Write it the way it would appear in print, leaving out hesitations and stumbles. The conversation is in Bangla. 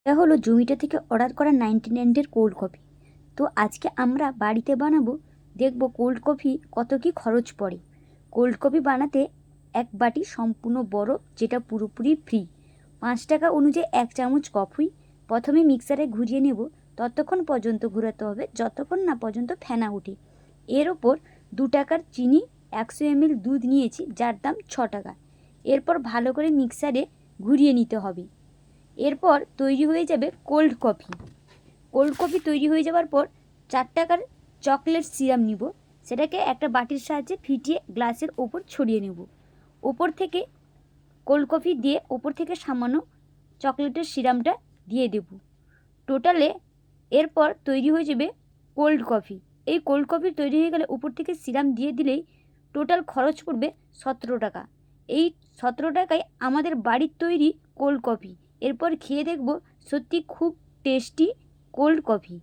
এটা হলো জমিটা থেকে অর্ডার করা 99 কোল্ড কফি। তো আজকে আমরা বাড়িতে বানাবো, দেখব কোল্ড কফি কত কি খরচ পড়ে। কোল্ড কফি বানাতে 1 বাটি সম্পূর্ণ বরফ, যেটা পুরোপুরি ফ্রি। 5 টাকা অনুযায়ী 1 চামচ কফি প্রথমে মিক্সারে ঘুরিয়ে নেব। ততক্ষণ পর্যন্ত ঘোরাতে হবে যতক্ষণ না পর্যন্ত ফেনা ওঠে। এর ওপর 2 টাকার চিনি, 100 ml দুধ নিয়েছি যার দাম 6 টাকা। এরপর ভালো করে মিক্সারে ঘুরিয়ে নিতে হবে। এরপর তৈরি হয়ে যাবে কোল্ড কফি। কোল্ড কফি তৈরি হয়ে যাওয়ার পর 4 টাকার চকলেট সিরাপ নিব, সেটাকে একটা বাটির সাহায্যে ফিটিয়ে গ্লাসের ওপর ছড়িয়ে নেব। ওপর থেকে কোল্ড কফি দিয়ে ওপর থেকে সামান্য চকলেটের সিরাপটা দিয়ে দেব। টোটালে এরপর তৈরি হয়ে যাবে কোল্ড কফি। এই কোল্ড কফি তৈরি হয়ে গেলে উপর থেকে সিরাপ দিয়ে দিলেই টোটাল খরচ পড়বে 17 টাকা। এই 17 টাকায় আমাদের বাড়ির তৈরি কোল্ড কফি। এরপর খেয়ে দেখব সত্যি খুব টেস্টি কোল্ড কফি।